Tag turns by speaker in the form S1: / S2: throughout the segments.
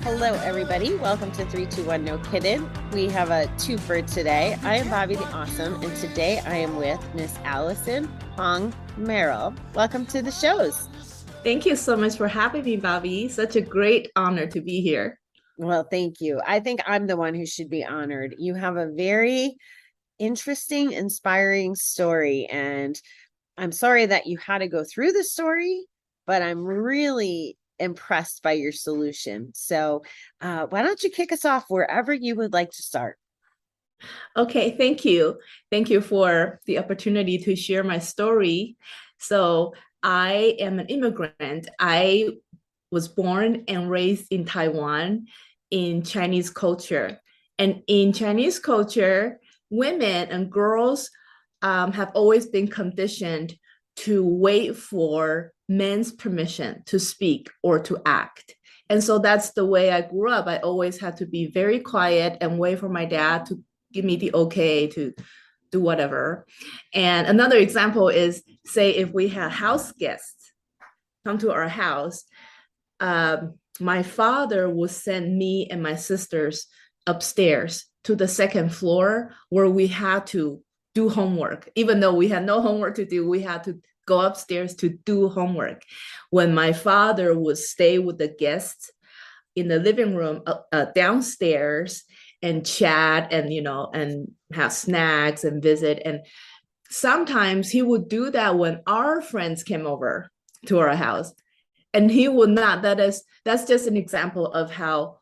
S1: Hello, everybody. Welcome to 321 No Kiddin. We have a twofer today. I am Bobby the Awesome, and today I am with Miss Allison Hong Merill. Welcome to the shows.
S2: Thank you so much for having me, Bobby. Such a great honor to be here.
S1: Well, thank you. I think I'm the one who should be honored. You have a very interesting, inspiring story, and I'm sorry that you had to go through the story, but I'm really impressed by your solution. So, why don't you kick us off wherever you would like to start?
S2: Okay, thank you. Thank you for the opportunity to share my story. So, I am an immigrant. I was born and raised in Taiwan in Chinese culture. And in Chinese culture, women and girls have always been conditioned to wait for men's permission to speak or to act. And so that's the way I grew up. I always had to be very quiet and wait for my dad to give me the okay to do whatever. And another example is, say, if we had house guests come to our house, my father would send me and my sisters upstairs to the second floor where we had to do homework. Even though we had no homework to do, we had to go upstairs to do homework. When my father would stay with the guests in the living room downstairs and chat and and have snacks and visit, and sometimes he would do that when our friends came over to our house, and he would not. That's just an example of how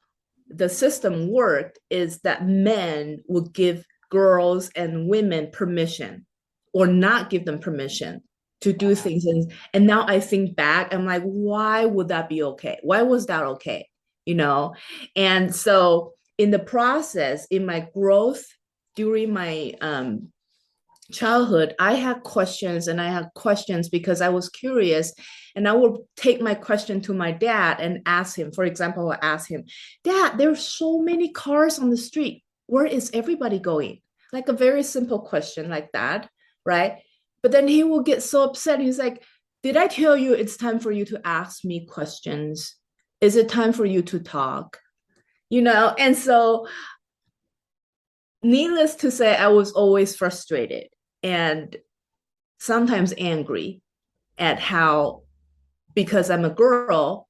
S2: the system worked, is that men would give girls and women permission or not give them permission to do things. And now I think back, I'm like, why would that be okay? Why was that okay? And so in the process, in my growth during my childhood, I had questions, and I had questions because I was curious, and I would take my question to my dad and ask him. For example, I ask him, Dad, there's so many cars on the street. Where is everybody going? Like a very simple question like that, right? But then he will get so upset. He's like, did I tell you it's time for you to ask me questions? Is it time for you to talk? And so needless to say, I was always frustrated and sometimes angry at how, because I'm a girl,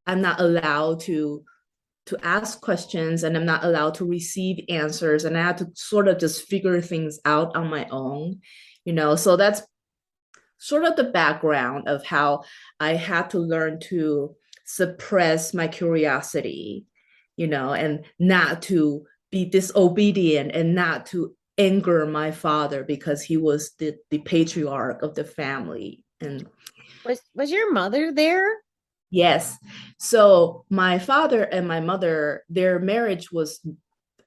S2: I'm not allowed to ask questions, and I'm not allowed to receive answers, and I had to sort of just figure things out on my own. So that's sort of the background of how I had to learn to suppress my curiosity, and not to be disobedient and not to anger my father because he was the patriarch of the family. And
S1: Was your mother there?
S2: yes, so my father and my mother, their marriage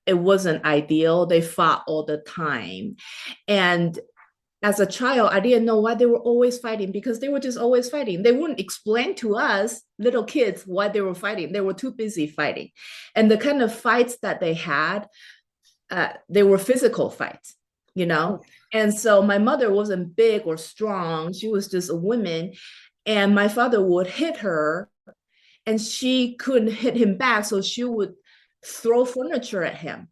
S2: it wasn't ideal. They fought all the time. And as a child, I didn't know why they were always fighting, because they were just always fighting. They wouldn't explain to us little kids why they were fighting. They were too busy fighting. And the kind of fights that they had, they were physical fights. And so my mother wasn't big or strong. She was just a woman. And my father would hit her, and she couldn't hit him back. So she would throw furniture at him,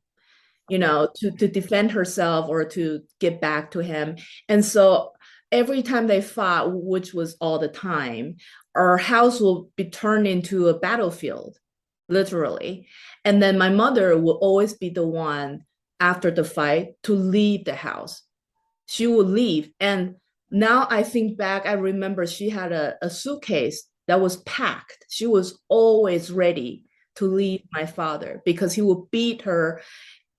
S2: to defend herself or to get back to him. And so every time they fought, which was all the time, our house will be turned into a battlefield, literally. And then my mother will always be the one after the fight to leave the house. She would leave. And now I think back, I remember she had a suitcase that was packed. She was always ready to leave my father because he would beat her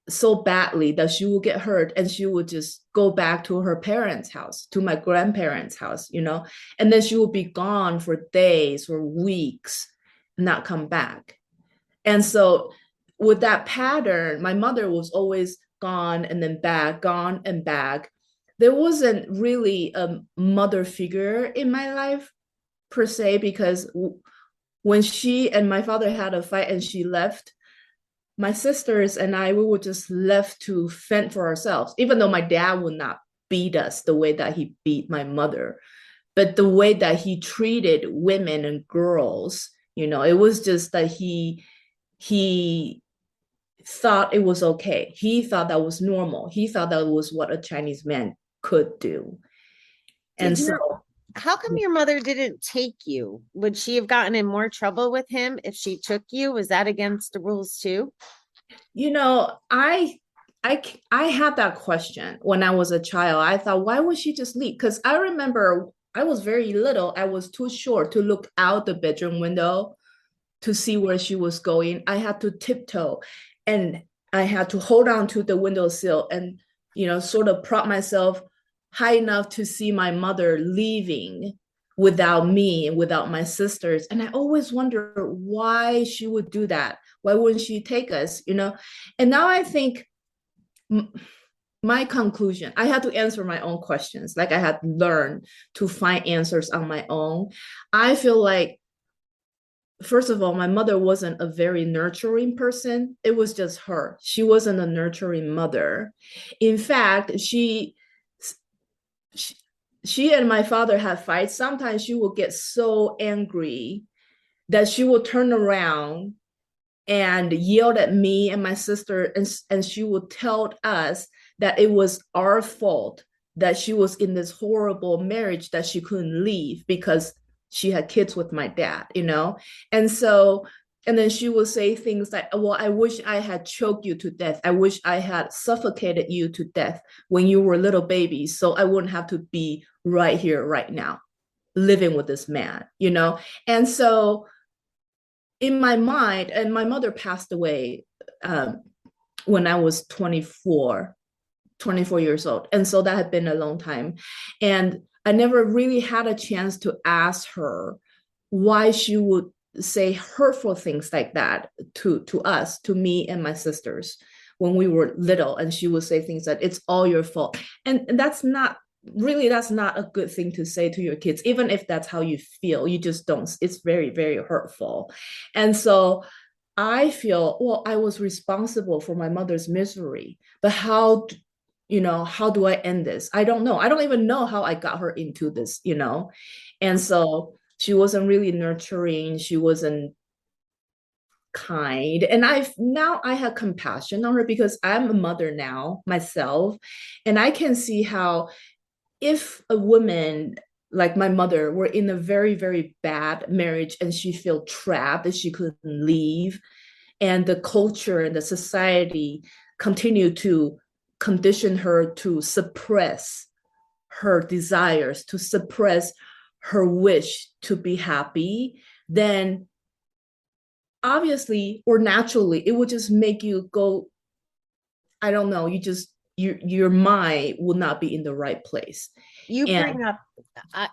S2: so badly that she would get hurt, and she would just go back to her parents' house, to my grandparents' house, and then she would be gone for days or weeks, not come back. And so with that pattern, my mother was always gone and then back, gone and back. There wasn't really a mother figure in my life per se, because when she and my father had a fight and she left, my sisters and I, we were just left to fend for ourselves, even though my dad would not beat us the way that he beat my mother. But the way that he treated women and girls, it was just that he thought it was okay. He thought that was normal. He thought that was what a Chinese man could do. And
S1: Did
S2: so,
S1: your How come your mother didn't take you? Would she have gotten in more trouble with him if she took you? Was that against the rules too?
S2: you know, I had that question when I was a child. I thought, why would she just leave? Because I remember I was very little. I was too short to look out the bedroom window to see where she was going. I had to tiptoe and I had to hold on to the windowsill and, sort of prop myself high enough to see my mother leaving without me and without my sisters. And I always wonder why she would do that. Why wouldn't she take us, And now I think my conclusion, I had to answer my own questions. Like I had learned to find answers on my own. I feel like first of all, my mother wasn't a very nurturing person. It was just her. She wasn't a nurturing mother. In fact, she, she and my father had fights. Sometimes she would get so angry that she would turn around and yelled at me and my sister, and she would tell us that it was our fault that she was in this horrible marriage that she couldn't leave because she had kids with my dad. And so, and then she would say things like, well, I wish I had choked you to death. I wish I had suffocated you to death when you were little babies, so I wouldn't have to be right here, right now, living with this man. And so in my mind, and my mother passed away when I was 24 years old. And so that had been a long time. And I never really had a chance to ask her why she would say hurtful things like that to us, to me and my sisters when we were little. And she would say things like, it's all your fault. And that's not a good thing to say to your kids, even if that's how you feel. You just don't. It's very, very hurtful. And so I feel, well, I was responsible for my mother's misery, but how do I end this? I don't know. I don't even know how I got her into this. And so she wasn't really nurturing. She wasn't kind. And I have compassion on her because I'm a mother now myself. And I can see how if a woman like my mother were in a very, very bad marriage and she felt trapped, that she couldn't leave, and the culture and the society continue to condition her to suppress her desires, to suppress her wish to be happy, then obviously or naturally it would just make you go, I don't know, your mind will not be in the right place.
S1: You
S2: And
S1: bring up,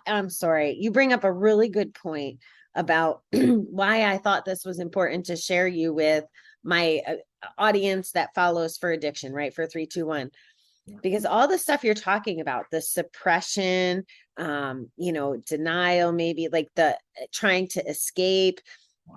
S1: I'm sorry, you bring up a really good point about why I thought this was important to share you with my audience that follows for addiction, right? For 321. Because all the stuff you're talking about, the suppression, denial, maybe like the trying to escape,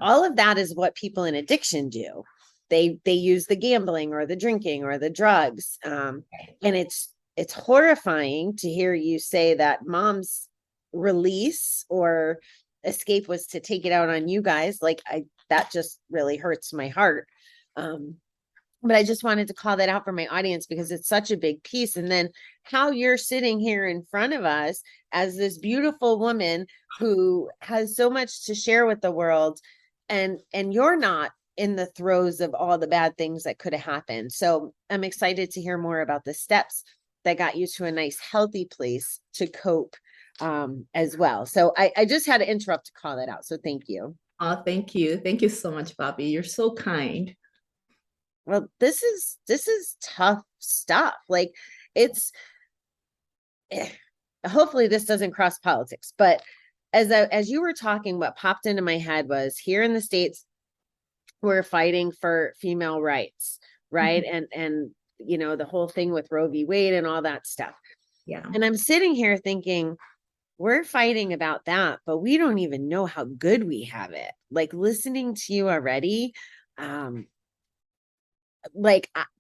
S1: all of that is what people in addiction do. They use the gambling or the drinking or the drugs. And it's horrifying to hear you say that mom's release or escape was to take it out on you guys. Like that just really hurts my heart. But I just wanted to call that out for my audience because it's such a big piece. And then how you're sitting here in front of us as this beautiful woman who has so much to share with the world, and you're not in the throes of all the bad things that could have happened. So I'm excited to hear more about the steps that got you to a nice, healthy place to cope as well. So I just had to interrupt to call that out. So thank you.
S2: oh, thank you. Thank you so much, Bobby. You're so kind.
S1: Well, this is tough stuff. Like it's hopefully this doesn't cross politics, but as you were talking, what popped into my head was here in the States, we're fighting for female rights, right?
S2: Mhm.
S1: And the whole thing with Roe v. Wade and all that stuff.
S2: Yeah.
S1: And I'm sitting here thinking, we're fighting about that, but we don't even know how good we have it. Like listening to you already,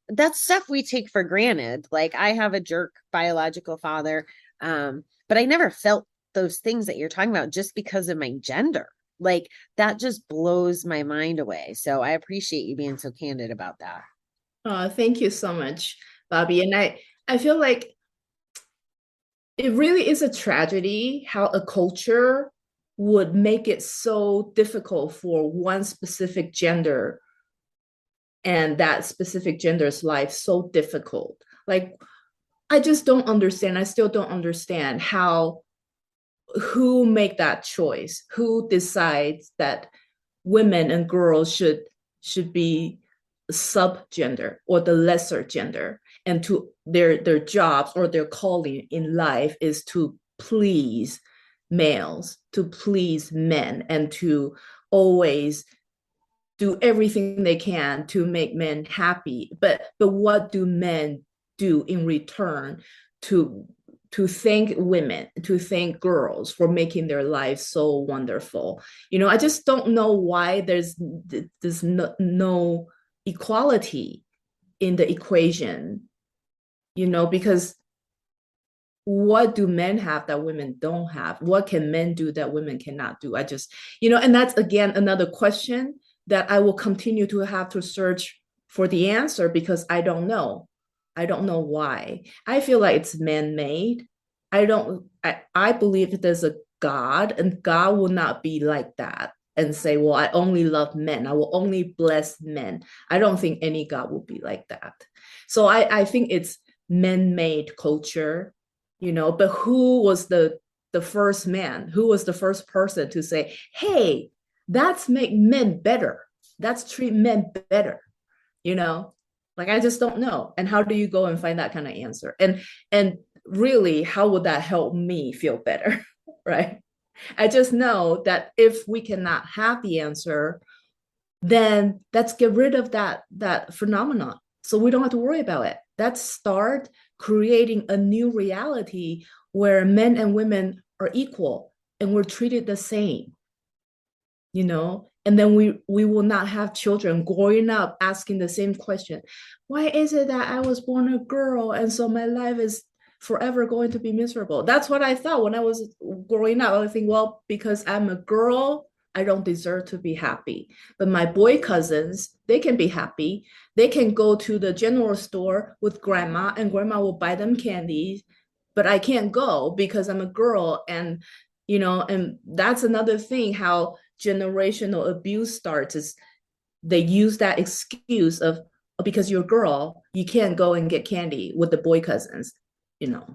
S1: that's stuff we take for granted. Like I have a jerk biological father, but I never felt those things that you're talking about just because of my gender. Like that just blows my mind away. So I appreciate you being so candid about that.
S2: Thank you so much, Bobby. And I feel like it really is a tragedy how a culture would make it so difficult for one specific gender and that specific gender's life so difficult. Like, I just don't understand. I still don't understand how who make that choice, who decides that women and girls should be subgender or the lesser gender, and to their jobs or their calling in life is to please males, to please men, and to always do everything they can to make men happy. But what do men do in return to thank women, to thank girls for making their lives so wonderful? I just don't know why there's no equality in the equation, because what do men have that women don't have? What can men do that women cannot do? And that's again another question that I will continue to have to search for the answer, because I don't know. I don't know why. I feel like it's man-made. I believe there's a God, and God will not be like that and say, well, I only love men. I will only bless men. I don't think any God will be like that. So I think it's man-made culture, but who was the first man? Who was the first person to say, hey, that's make men better. That's treat men better, you know? Like, I just don't know. And how do you go and find that kind of answer? And really, how would that help me feel better? Right? I just know that if we cannot have the answer, then let's get rid of that phenomenon. So we don't have to worry about it. Let's start creating a new reality where men and women are equal and we're treated the same, and then we will not have children growing up asking the same question. Why is it that I was born a girl and so my life is forever going to be miserable? That's what I thought when I was growing up. I think, well, because I'm a girl, I don't deserve to be happy. But my boy cousins, they can be happy. They can go to the general store with grandma and grandma will buy them candy, but I can't go because I'm a girl. And that's another thing, how generational abuse starts, is they use that excuse of, "Oh, because you're a girl, you can't go and get candy with the boy cousins, you know.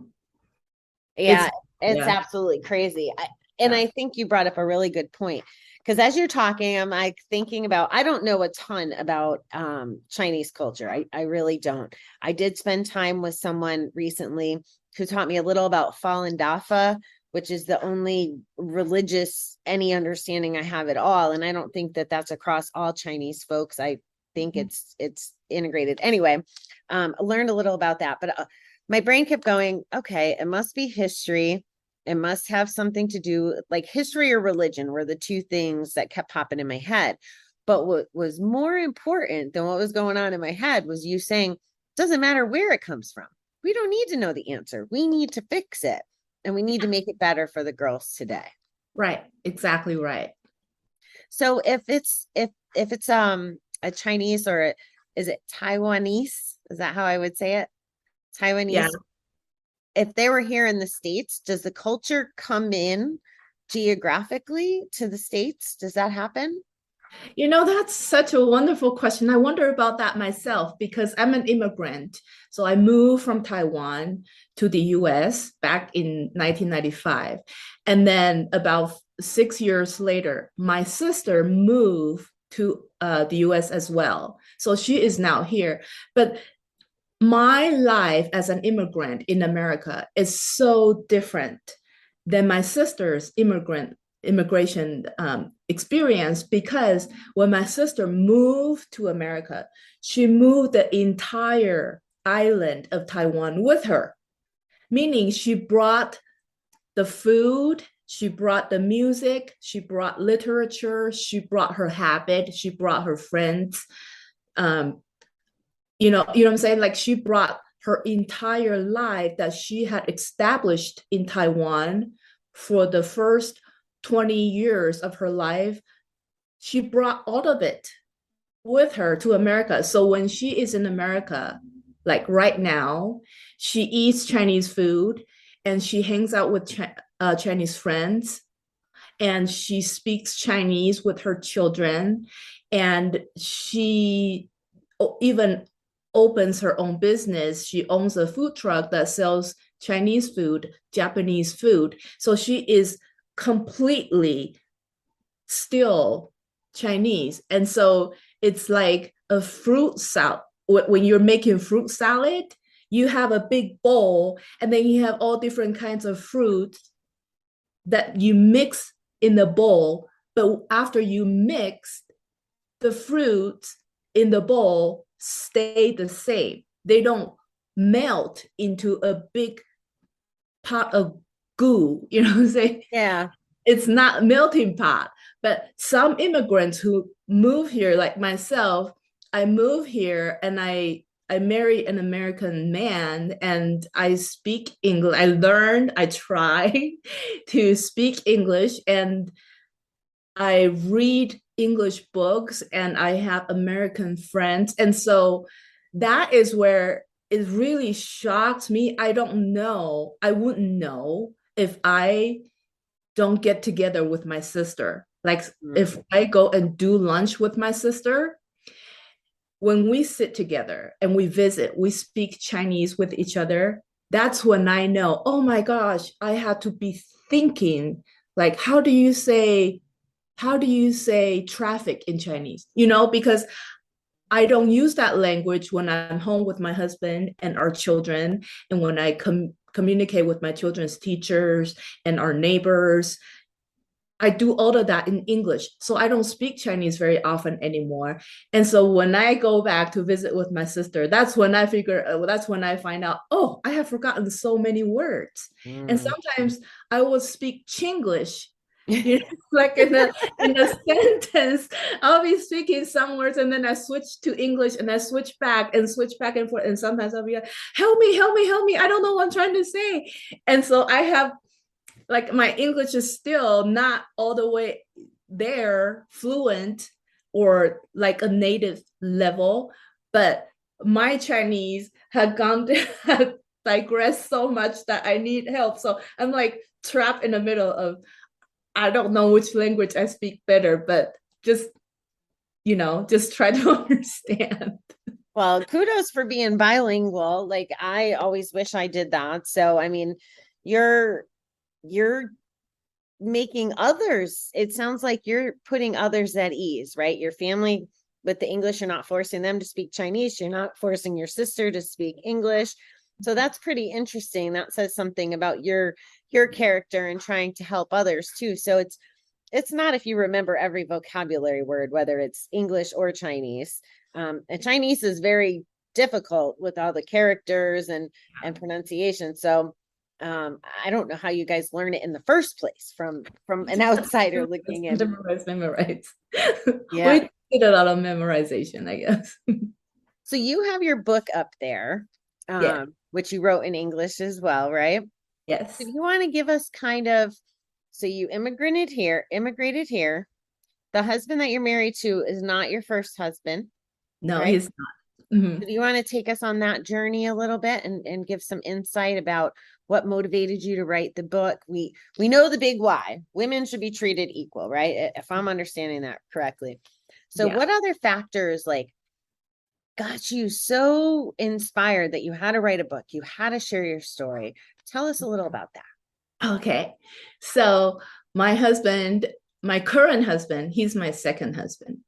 S1: Yeah,
S2: It's
S1: it's
S2: yeah,
S1: absolutely crazy. And
S2: yeah.
S1: I think you brought up a really good point because as you're talking, I'm like thinking about, I don't know a ton about Chinese culture. I really don't. I did spend time with someone recently who taught me a little about Falun Dafa, which is the only religious any understanding I have at all. And I don't think that that's across all Chinese folks. I think it's integrated. Anyway, I learned a little about that, but my brain kept going, okay, it must be history. It must have something to do, like history or religion were the two things that kept popping in my head. But what was more important than what was going on in my head was you saying, doesn't matter where it comes from. We don't need to know the answer. We need to fix it and we need to make it better for the girls today.
S2: Right, exactly right.
S1: So if it's a Chinese or is it Taiwanese? Is that how I would say it?
S2: Yeah.
S1: Taiwanese. If they were here in the States, does the culture come in geographically to the States? Does that happen?
S2: That's such a wonderful question. I wonder about that myself because I'm an immigrant. So I moved from Taiwan to the US back in 1995. And then about 6 years later, my sister moved to the US as well. So she is now here. But my life as an immigrant in America is so different than my sister's immigration experience, because when my sister moved to America, she moved the entire island of Taiwan with her, meaning she brought the food, she brought the music, she brought literature, she brought her habit, she brought her friends. Um, what I'm saying? Like, she brought her entire life that she had established in Taiwan for the first 20 years of her life, she brought all of it with her to America. So when she is in America, like right now, she eats Chinese food and she hangs out with Chinese friends and she speaks Chinese with her children. And she even opens her own business. She owns a food truck that sells Chinese food, Japanese food. So she is completely still Chinese. And so it's like a fruit salad. When you're making fruit salad, you have a big bowl and then you have all different kinds of fruit that you mix in the bowl. But after you mix, the fruit in the bowl stay the same. They don't melt into a big pot of goo, you know what I'm saying?
S1: Yeah.
S2: It's not melting pot. But some immigrants who move here, like myself, I move here and I marry an American man and I speak English. I try to speak English and I read English books and I have American friends. And so that is where it really shocked me. I don't know. I wouldn't know if I don't get together with my sister. Like if I go and do lunch with my sister, when we sit together and we visit, we speak Chinese with each other. That's when I know, oh my gosh, I had to be thinking like, how do you say traffic in Chinese? You know, because I don't use that language when I'm home with my husband and our children, and when I communicate with my children's teachers and our neighbors. I do all of that in English. So I don't speak Chinese very often anymore. And so when I go back to visit with my sister, that's when that's when I find out, oh, I have forgotten so many words. And sometimes I will speak Chinglish, you know, like in a sentence, I'll be speaking some words and then I switch to English and I switch back and forth. And sometimes I'll be like, help me, help me, help me. I don't know what I'm trying to say. And so I have like my English is still not all the way there fluent or like a native level, but my Chinese had gone had digressed so much that I need help. So I'm like trapped in the middle of I don't know which language I speak better, but just just try to understand.
S1: Well, kudos for being bilingual. Like I always wish I did that. So I mean, you're you're making others, it sounds like you're putting others at ease, right? Your family with the English, you're not forcing them to speak Chinese, you're not forcing your sister to speak English. So that's pretty interesting. That says something about your character and trying to help others too. So it's not if you remember every vocabulary word, whether it's English or Chinese. And Chinese is very difficult with all the characters and pronunciation. So I don't know how you guys learn it in the first place from an outsider looking in.
S2: Memorize.
S1: Yeah.
S2: We did a lot of memorization, I guess.
S1: So you have your book up there,
S2: Yeah.
S1: which you wrote in English as well, right?
S2: Yes.
S1: If you want to give us kind of, so you immigrated here. The husband that you're married to is not your first husband,
S2: No,
S1: right?
S2: he's not. Mm-hmm.
S1: So do you want to take us on that journey a little bit and give some insight about what motivated you to write the book? We know the big why. Women should be treated equal, right? If I'm understanding that correctly. So
S2: Yeah.
S1: what other factors like got you so inspired that you had to write a book, you had to share your story? Tell us a little about that.
S2: Okay. So my current husband, he's my second husband.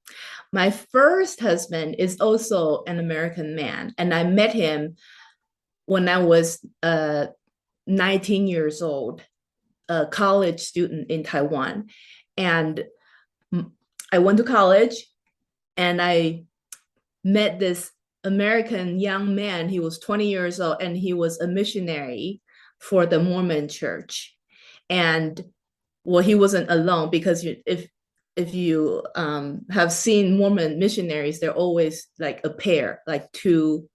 S2: My first husband is also an American man, and I met him when I was 19 years old, a college student in Taiwan. And I went to college and I met this American young man. He was 20 years old and he was a missionary for the Mormon church. And well, he wasn't alone because if you have seen Mormon missionaries, they're always like a pair, like two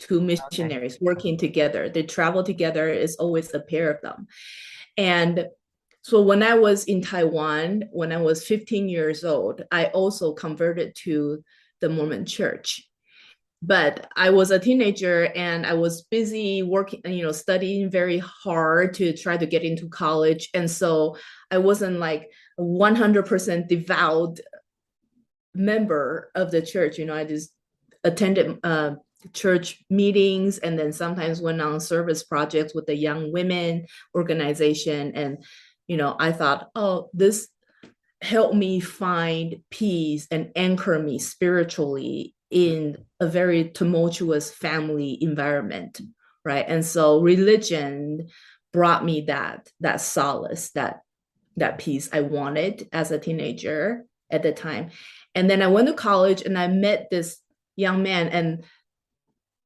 S1: Okay.
S2: missionaries working together. They travel together. It's always a pair of them. And So when I was in Taiwan, when I was 15 years old, I also converted to the Mormon church. But I was a teenager and I was busy working, studying very hard to try to get into college. And so I wasn't like a 100% devout member of the church. I just attended church meetings and then sometimes went on service projects with the young women organization. And, I thought, oh, this helped me find peace and anchor me spiritually in a very tumultuous family environment, right? And so religion brought me that solace, that peace I wanted as a teenager at the time. And then I went to college and I met this young man, and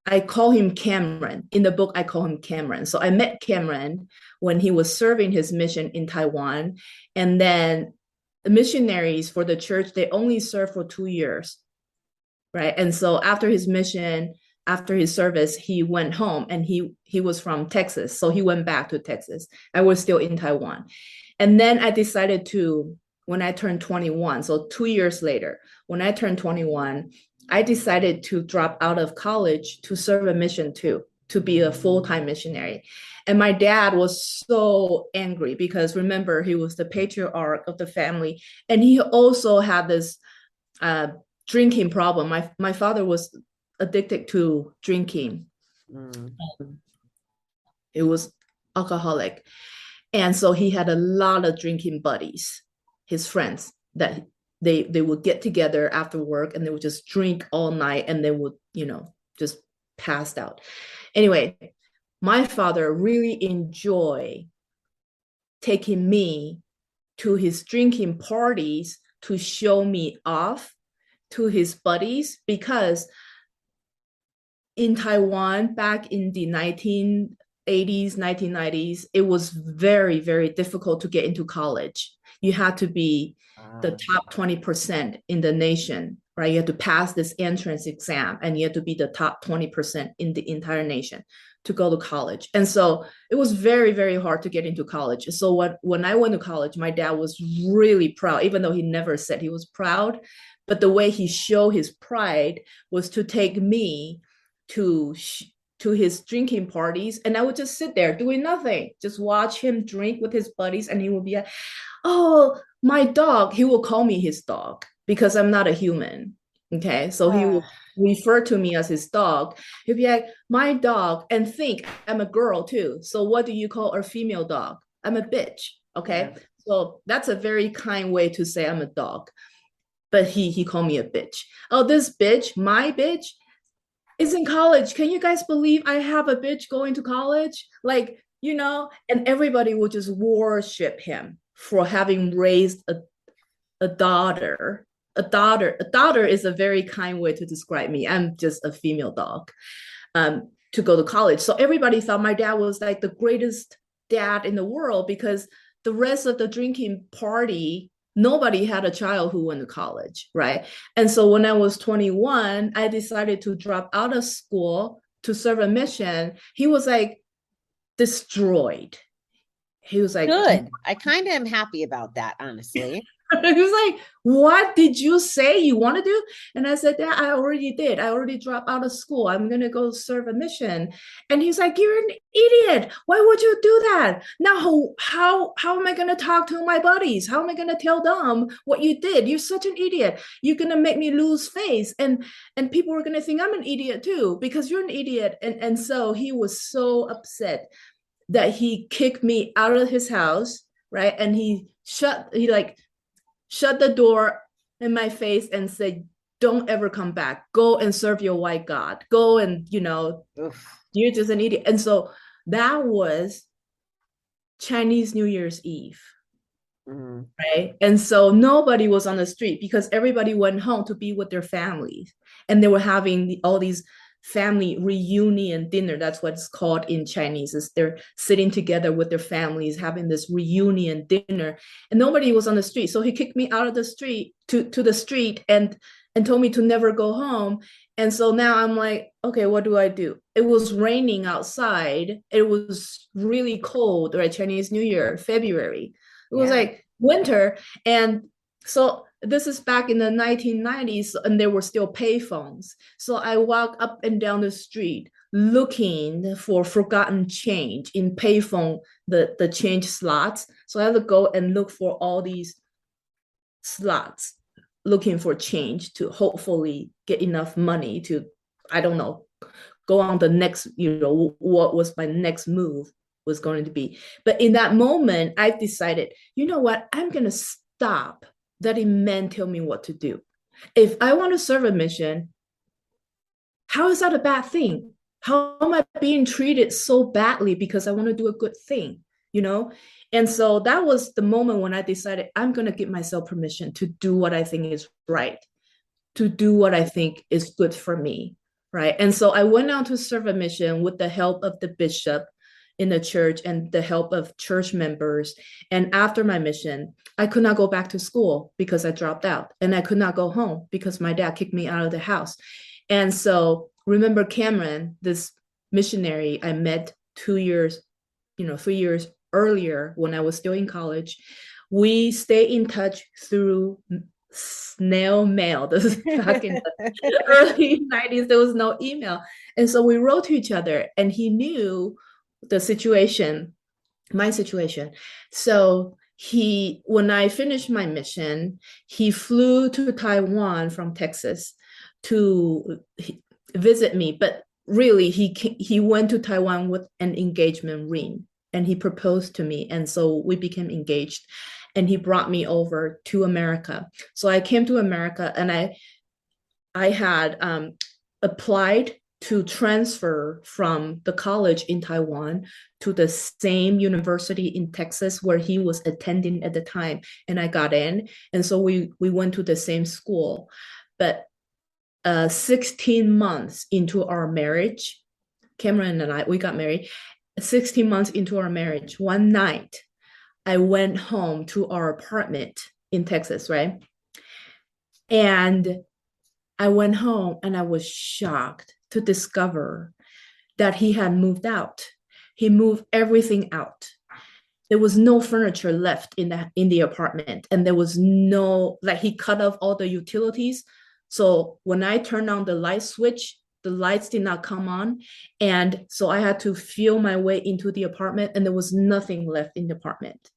S2: I call him Cameron. In the book, I call him Cameron. So I met Cameron when he was serving his mission in Taiwan. And then the missionaries for the church, they only serve for 2 years, right? And so after his mission, after his service, he went home, and he was from Texas. So he went back to Texas. I was still in Taiwan. And then I decided to, when I turned 21, so 2 years later, when I turned 21, I decided to drop out of college to serve a mission too, to be a full-time missionary. And my dad was so angry because, remember, he was the patriarch of the family. And he also had this drinking problem. My father was addicted to drinking. Mm. It was alcoholic. And so he had a lot of drinking buddies, his friends, that they would get together after work and they would just drink all night and they would, just passed out. Anyway, my father really enjoyed taking me to his drinking parties to show me off to his buddies, because in Taiwan back in the 1980s, 1990s, it was very, very difficult to get into college. You had to be the top 20% in the nation, right? You had to pass this entrance exam and you had to be the top 20% in the entire nation to go to college. And so it was very, very hard to get into college. So when I went to college, my dad was really proud, even though he never said he was proud. But the way he showed his pride was to take me to his drinking parties, and I would just sit there doing nothing, just watch him drink with his buddies, and he would be like, oh, my dog. He will call me his dog because I'm not a human. Okay, so he will refer to me as his dog. He'd be like, my dog, and think I'm a girl too. So what do you call a female dog? I'm a bitch. Okay, yeah. So that's a very kind way to say I'm a dog. But he called me a bitch. Oh, this bitch, my bitch, is in college. Can you guys believe I have a bitch going to college? Like, and everybody would just worship him for having raised a daughter. A daughter is a very kind way to describe me. I'm just a female dog to go to college. So everybody thought my dad was like the greatest dad in the world, because the rest of the drinking party, nobody had a child who went to college, right? And so when I was 21, I decided to drop out of school to serve a mission. He was like destroyed. He was like,
S1: good. I kind of am happy about that, honestly.
S2: He was like, what did you say you want to do? And I said, yeah, I already did. I already dropped out of school. I'm going to go serve a mission. And he's like, you're an idiot. Why would you do that? Now, how am I going to talk to my buddies? How am I going to tell them what you did? You're such an idiot. You're going to make me lose face. And people are going to think I'm an idiot too, because you're an idiot. And so he was so upset that he kicked me out of his house, right? And he shut the door in my face and said, don't ever come back. Go and serve your white God. Go and, you're just an idiot. And so that was Chinese New Year's Eve, right? And so nobody was on the street because everybody went home to be with their families. And they were having all these family reunion dinner. That's what it's called in Chinese, is they're sitting together with their families having this reunion dinner, and nobody was on the street. So he kicked me out of the street to the street and told me to never go home. And so now I'm like, okay, what do I do? It was raining outside. It was really cold, right? Chinese New Year, February. It was like winter. And so this is back in the 1990s, and there were still payphones. So I walk up and down the street looking for forgotten change in payphone, the change slots. So I have to go and look for all these slots, looking for change to hopefully get enough money to, I don't know, go on the next, what was my next move was going to be. But in that moment, I decided, you know what, I'm going to stop letting men tell me what to do. If I want to serve a mission, how is that a bad thing? How am I being treated so badly because I want to do a good thing, you know? And so that was the moment when I decided I'm going to give myself permission to do what I think is right, to do what I think is good for me, right? And so I went out to serve a mission with the help of the bishop in the church and the help of church members. And after my mission, I could not go back to school because I dropped out, and I could not go home because my dad kicked me out of the house. And so remember Cameron, this missionary I met 2 years, 3 years earlier when I was still in college. We stay in touch through snail mail. This is back in the early 90s. There was no email. And so we wrote to each other, and he knew the situation, my situation. So when I finished my mission, he flew to Taiwan from Texas to visit me. But really, he went to Taiwan with an engagement ring, and he proposed to me. And so we became engaged, and he brought me over to America. So I came to America, and I had applied to transfer from the college in Taiwan to the same university in Texas where he was attending at the time. And I got in. And so we went to the same school. But 16 months into our marriage, Cameron and I, we got married. 16 months into our marriage, one night, I went home to our apartment in Texas, right? And I went home, and I was shocked to discover that he had moved out. He moved everything out. There was no furniture left in the apartment, and there was no, like, he cut off all the utilities. So when I turned on the light switch, the lights did not come on. And so I had to feel my way into the apartment, and there was nothing left in the apartment.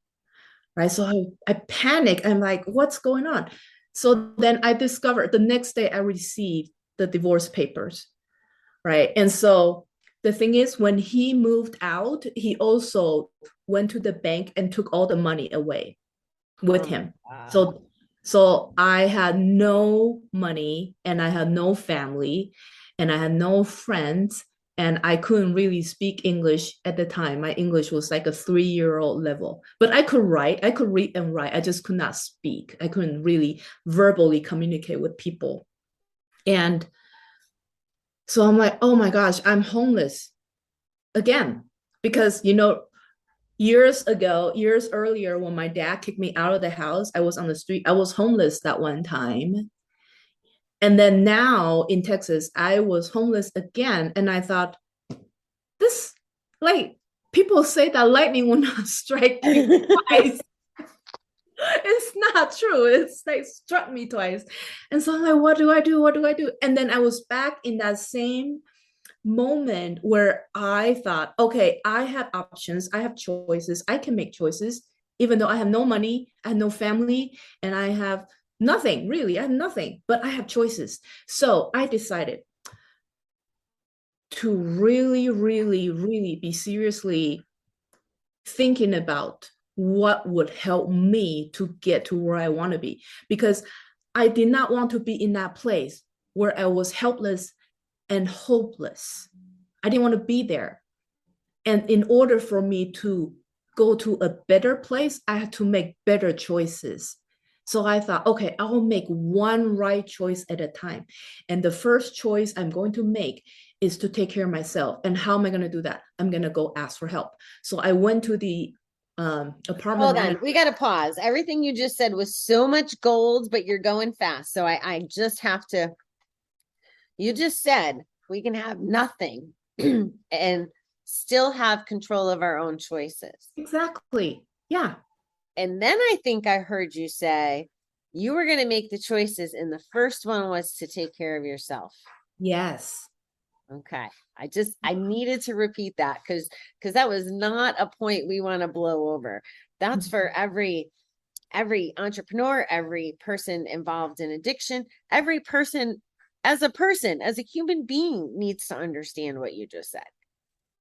S2: Right. So I panicked. I'm like, what's going on? So then I discovered the next day I received the divorce papers. Right. And so the thing is, when he moved out, he also went to the bank and took all the money away with him. So I had no money, and I had no family, and I had no friends, and I couldn't really speak English at the time. My English was like a 3-year-old level, but I could write, I could read and write. I just could not speak. I couldn't really verbally communicate with people. And so I'm like, oh my gosh, I'm homeless again. Because, years earlier, when my dad kicked me out of the house, I was on the street. I was homeless that one time. And then now in Texas, I was homeless again. And I thought, this, like, people say that lightning will not strike you twice. It's not true. It's like struck me twice. And so I'm like, what do I do? What do I do? And then I was back in that same moment where I thought, okay, I have options, I have choices, I can make choices, even though I have no money, I have no family, and I have nothing, really, I have nothing, but I have choices. So I decided to really, really, really be seriously thinking about what would help me to get to where I want to be, because I did not want to be in that place where I was helpless and hopeless. I didn't want to be there. And in order for me to go to a better place, I had to make better choices. So I thought, okay, I'll make one right choice at a time. And the first choice I'm going to make is to take care of myself. And how am I going to do that? I'm going to go ask for help. So I went to the apartment.
S1: Hold on, we got to pause. Everything you just said was so much gold, but you're going fast. So I just have to, you just said we can have nothing and still have control of our own choices.
S2: Exactly. Yeah.
S1: And then I think I heard you say you were going to make the choices, and the first one was to take care of yourself.
S2: Yes.
S1: Okay. I needed to repeat that because that was not a point we want to blow over. That's for every entrepreneur, every person involved in addiction, every person, as a human being needs to understand what you just said.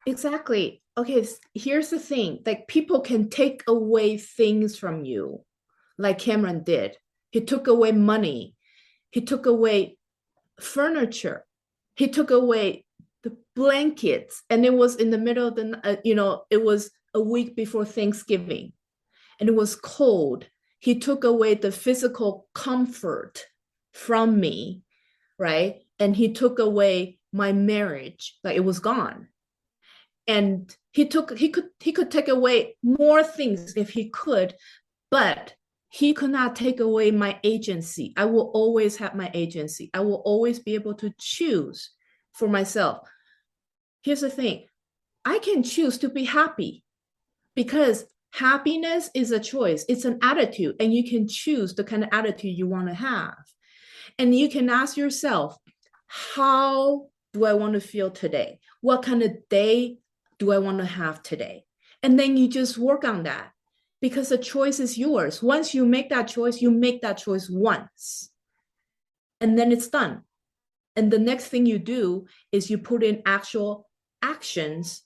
S2: Exactly. Okay, here's the thing. Like people can take away things from you, like Cameron did. He took away money. He took away furniture. He took away the blankets, and it was in the middle of it was a week before Thanksgiving, and it was cold. He took away the physical comfort from me, right? And he took away my marriage, like it was gone. And he could take away more things if he could, but he could not take away my agency. I will always have my agency. I will always be able to choose for myself. Here's the thing. I can choose to be happy because happiness is a choice. It's an attitude, and you can choose the kind of attitude you want to have. And you can ask yourself, how do I want to feel today? What kind of day do I want to have today? And then you just work on that because the choice is yours. Once you make that choice, you make that choice once, and then it's done. And the next thing you do is you put in actual actions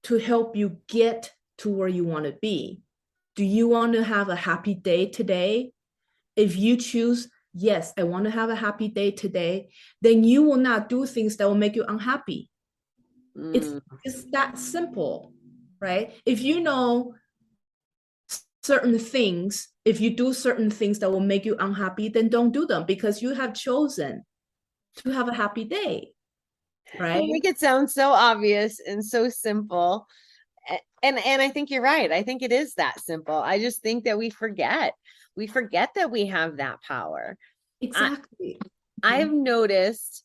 S2: to help you get to where you want to be. Do you want to have a happy day today? If you choose, yes, I want to have a happy day today, then you will not do things that will make you unhappy. It's,
S1: Mm.
S2: it's that simple, right? If you know certain things, if you do certain things that will make you unhappy, then don't do them because you have chosen to have a happy day,
S1: You
S2: right?
S1: make it sound so obvious and so simple. And I think you're right. I think it is that simple. I just think that we forget. We forget that we have that power. I
S2: Exactly.
S1: I've
S2: Mhm.
S1: noticed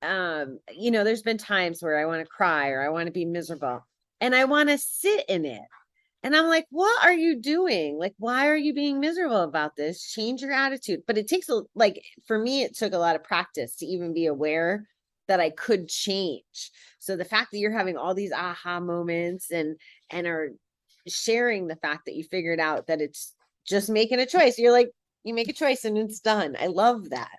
S1: there's been times where I want to cry or I want to be miserable and I want to sit in it. And I'm like, what are you doing? Like, why are you being miserable about this? Change your attitude. But it takes for me, it took a lot of practice to even be aware that I could change. So the fact that you're having all these aha moments and are sharing the fact that you figured out that it's just making a choice. You're like, you make a choice and it's done. I love that.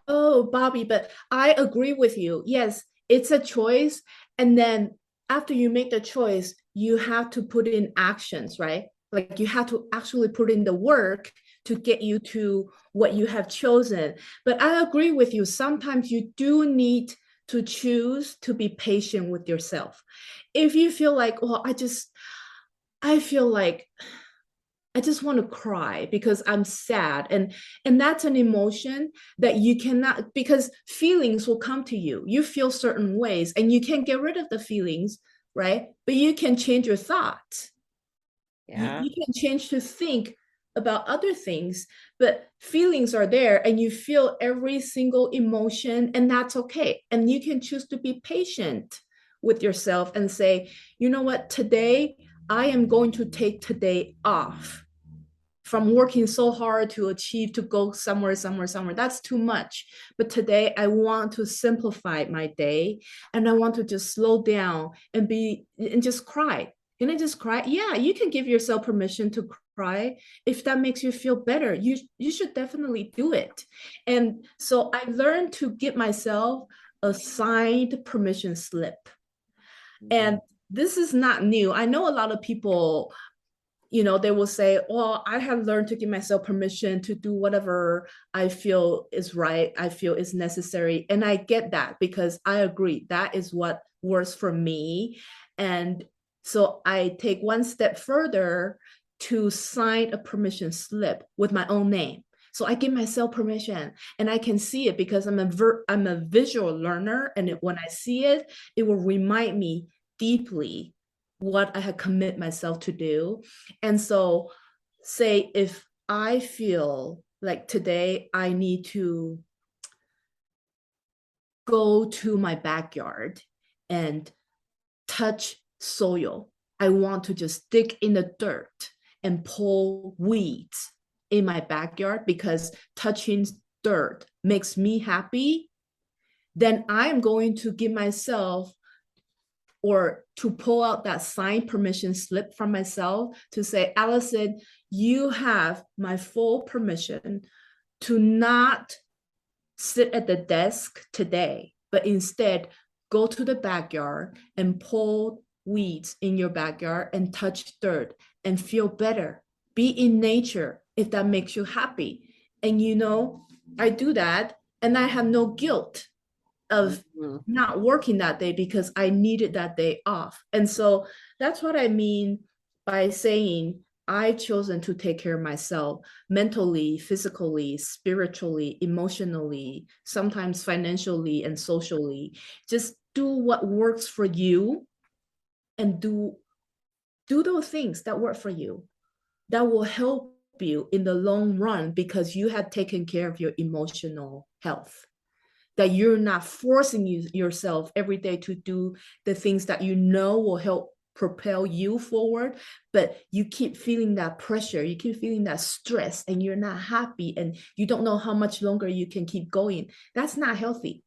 S2: Oh, Bobby, but I agree with you. Yes, it's a choice. And then after you make the choice, you have to put in actions, right? Like you have to actually put in the work to get you to what you have chosen. But I agree with you. Sometimes you do need to choose to be patient with yourself. If you feel like, well, I feel like I just want to cry because I'm sad, and that's an emotion that you cannot, because feelings will come to you. You feel certain ways and you can't get rid of the feelings, right? But you can change your thoughts.
S1: Yeah.
S2: You can change to think about other things, but feelings are there and you feel every single emotion, and that's okay. And you can choose to be patient with yourself and say, you know what, today I am going to take today off from working so hard to achieve to go somewhere. That's too much. But today I want to simplify my day, and I want to just slow down and just cry. Can I just cry? Yeah, you can give yourself permission to cry if that makes you feel better. You should definitely do it. And so I learned to give myself a signed permission slip.
S1: Mhm.
S2: And this is not new. I know a lot of people, they will say, well, I have learned to give myself permission to do whatever I feel is right, I feel is necessary. And I get that because I agree that is what works for me. And so I take one step further to sign a permission slip with my own name. So I give myself permission and I can see it because I'm a visual learner. And when I see it, it will remind me deeply what I had commit myself to do. And so, say if I feel like today I need to go to my backyard and touch soil, I want to just dig in the dirt and pull weeds in my backyard because touching dirt makes me happy, then I'm going to give myself, or to pull out that signed permission slip from myself to say, Allison, you have my full permission to not sit at the desk today, but instead go to the backyard and pull weeds in your backyard and touch dirt and feel better. Be in nature if that makes you happy. And I do that and I have no guilt of not working that day because I needed that day off. And so that's what I mean by saying I've chosen to take care of myself mentally, physically, spiritually, emotionally, sometimes financially and socially. Just do what works for you and do those things that work for you. That will help you in the long run because you have taken care of your emotional health. That you're not forcing yourself every day to do the things that will help propel you forward, but you keep feeling that pressure, you keep feeling that stress, and you're not happy, and you don't know how much longer you can keep going. That's not healthy.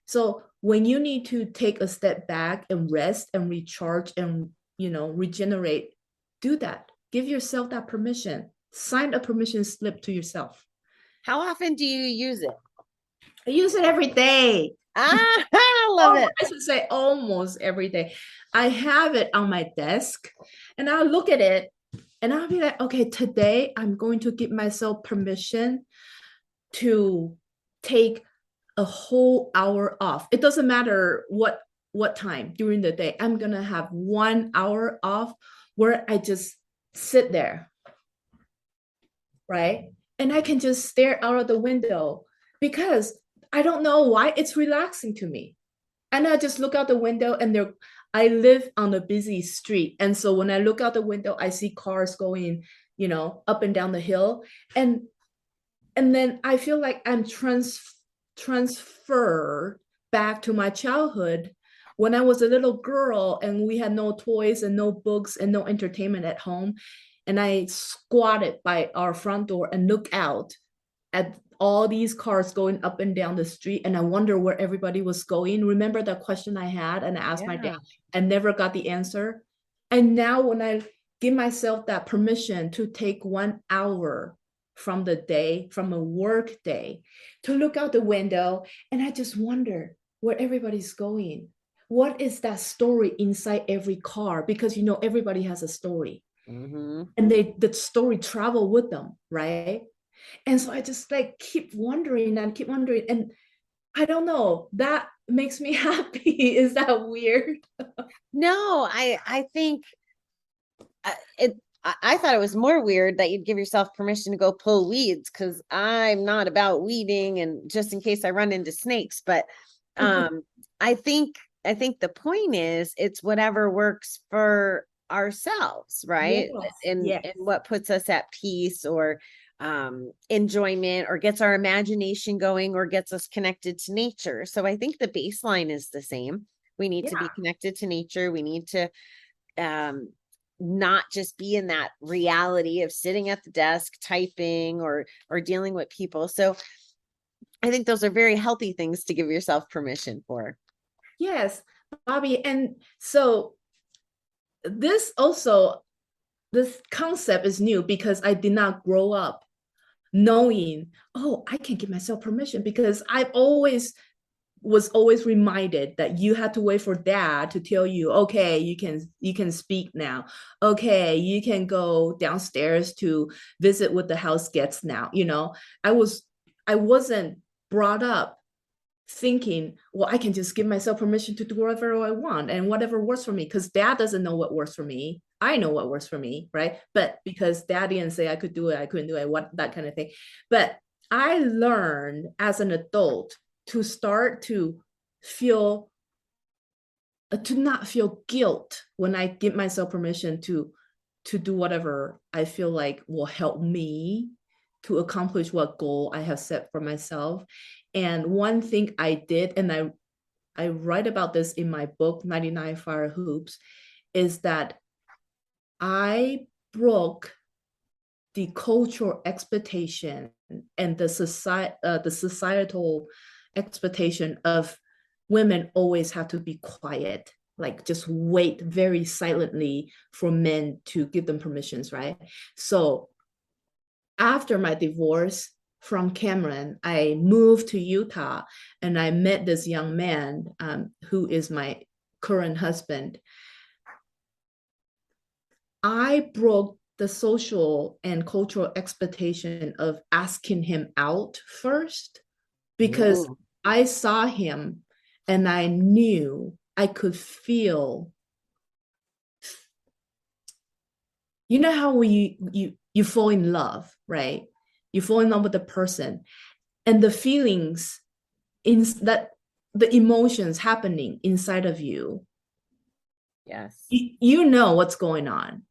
S2: So when you need to take a step back and rest and recharge and regenerate, do that. Give yourself that permission. Sign a permission slip to yourself.
S1: How often do you use it?
S2: I use it every day.
S1: I love it.
S2: I should say almost every day. I have it on my desk and I'll look at it and I'll be like, okay, today I'm going to give myself permission to take a whole hour off. It doesn't matter what time during the day. I'm going to have 1 hour off where I just sit there, right? And I can just stare out of the window because I don't know why it's relaxing to me. And I just look out the window and I live on a busy street. And so when I look out the window, I see cars going, up and down the hill. And then I feel like I'm transferred back to my childhood when I was a little girl and we had no toys and no books and no entertainment at home. And I squatted by our front door and looked out at all these cars going up and down the street, and I wonder where everybody was going. Remember that question I had, and I asked my dad and never got the answer. And now when I give myself that permission to take 1 hour from the day, from a work day, to look out the window, and I just wonder where everybody's going. What is that story inside every car? Because everybody has a story.
S1: Mm-hmm.
S2: And the story travel with them, right? And so I just keep wondering. And I don't know, that makes me happy. Is that weird?
S1: No, I think I thought it was more weird that you'd give yourself permission to go pull weeds, because I'm not about weeding, and just in case I run into snakes. But I think the point is it's whatever works for ourselves, right?
S2: Yes.
S1: And what puts us at peace, or enjoyment, or gets our imagination going, or gets us connected to nature. So I think the baseline is the same. We need to be connected to nature. We need to not just be in that reality of sitting at the desk typing or dealing with people. So I think those are very healthy things to give yourself permission for.
S2: Yes, Bobby. And so this concept is new because I did not grow up knowing, oh, I can give myself permission, because I was always reminded that you had to wait for dad to tell you, okay, you can speak now. Okay, you can go downstairs to visit with the house guests now. I wasn't brought up thinking, well, I can just give myself permission to do whatever I want and whatever works for me, because dad doesn't know what works for me. I know what works for me, right? But because dad didn't say I could do it, I couldn't do it, that kind of thing. But I learned as an adult to start to not feel guilt when I give myself permission to do whatever I feel like will help me to accomplish what goal I have set for myself. And one thing I did, and I write about this in my book, 99 Fire Hoops, is that I broke the cultural expectation and the societal expectation of women always have to be quiet, like just wait very silently for men to give them permissions, right? So after my divorce from Cameron, I moved to Utah and I met this young man who is my current husband. I broke the social and cultural expectation of asking him out first because
S1: Ooh,
S2: I saw him and I knew I could feel, you know how you fall in love, right? You fall in love with the person and the feelings in that, the emotions happening inside of you,
S1: yes.
S2: you know what's going on,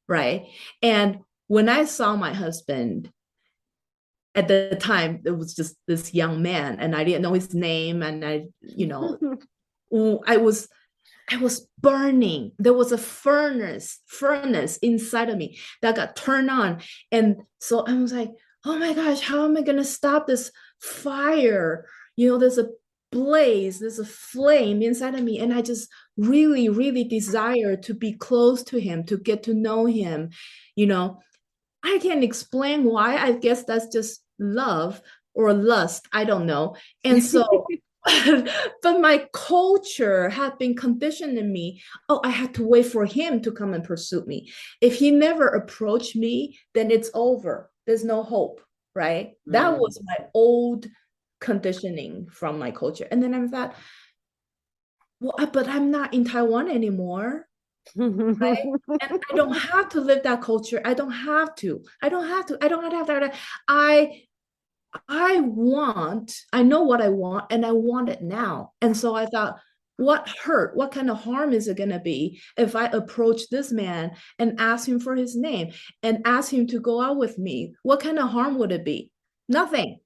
S2: right? And when I saw my husband at the time, it was just this young man and I didn't know his name, and I was I was burning. There was a furnace inside of me that got turned on. And so I was like, oh my gosh, how am I going to stop this fire? There's a blaze, there's a flame inside of me. And I just really, really desire to be close to him, to get to know him. You know, I can't explain why. I guess that's just love or lust. I don't know. And so, but my culture had been conditioning me. Oh, I had to wait for him to come and pursue me. If he never approached me, then it's over. There's no hope, right? That
S1: Mm.
S2: was my old conditioning from my culture. And then I thought, well, but I'm not in Taiwan anymore. Right? And I don't have to live that culture. I don't have to. I don't have to. I don't have to have that. I I know what I want and I want it now. And so I thought, what hurt? What kind of harm is it going to be if I approach this man and ask him for his name and ask him to go out with me? What kind of harm would it be? Nothing,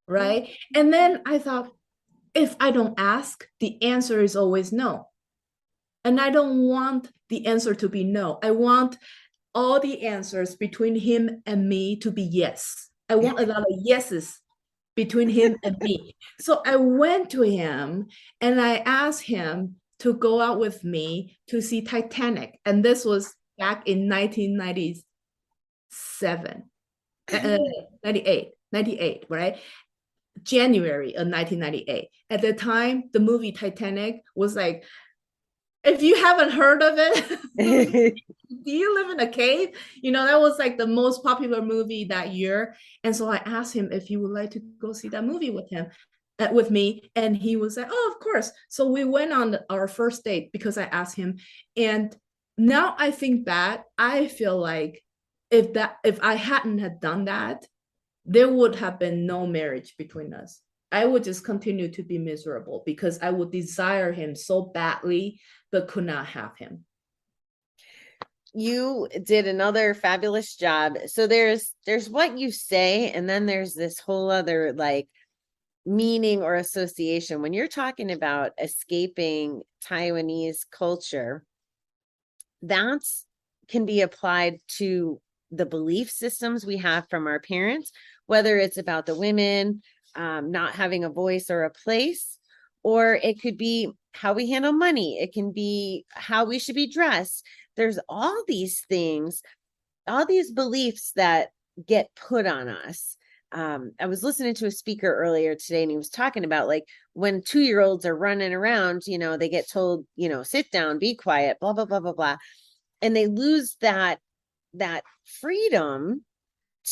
S2: right? And then I thought, if I don't ask, the answer is always no. And I don't want the answer to be no. I want all the answers between him and me to be yes. I want a lot of yeses between him and me. So I went to him and I asked him to go out with me to see Titanic. And this was back in 1997, 98, right? January of 1998. At the time, the movie Titanic was like, if you haven't heard of it, do you live in a cave? That was like the most popular movie that year. And so I asked him if he would like to go see that movie with me. And he was like, oh, of course. So we went on our first date because I asked him. And now I think back, I feel like if I hadn't had done that, there would have been no marriage between us. I would just continue to be miserable because I would desire him so badly, but could not have him.
S1: You did another fabulous job. So there's what you say, and then there's this whole other like meaning or association. When you're talking about escaping Taiwanese culture, that's can be applied to the belief systems we have from our parents, whether it's about the women not having a voice or a place, or it could be how we handle money. It can be how we should be dressed. There's all these things, all these beliefs that get put on us. I was listening to a speaker earlier today, and he was talking about like when 2-year-olds are running around, they get told, sit down, be quiet, blah, blah, blah, blah, blah. And they lose that freedom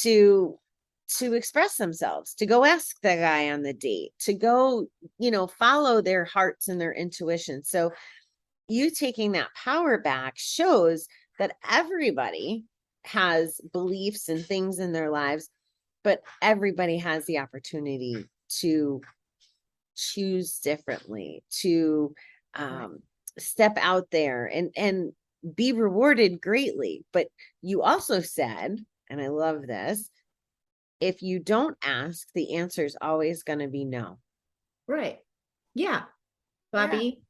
S1: to express themselves, to go ask the guy on the date, to go, follow their hearts and their intuition. So you taking that power back shows that everybody has beliefs and things in their lives, but everybody has the opportunity to choose differently, to step out there and be rewarded greatly. But you also said, and I love this, if you don't ask, the answer is always going to be no.
S2: Right. Yeah, Bobby. Yeah.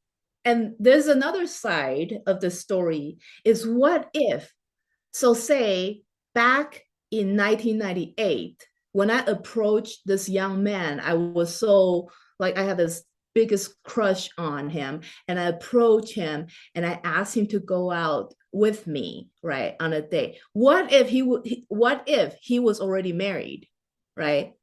S2: And there's another side of the story is what if, so say back in 1998, when I approached this young man, I was so like I had this biggest crush on him, and I approached him and I asked him to go out with me, right, on a date. What if he was already married, right?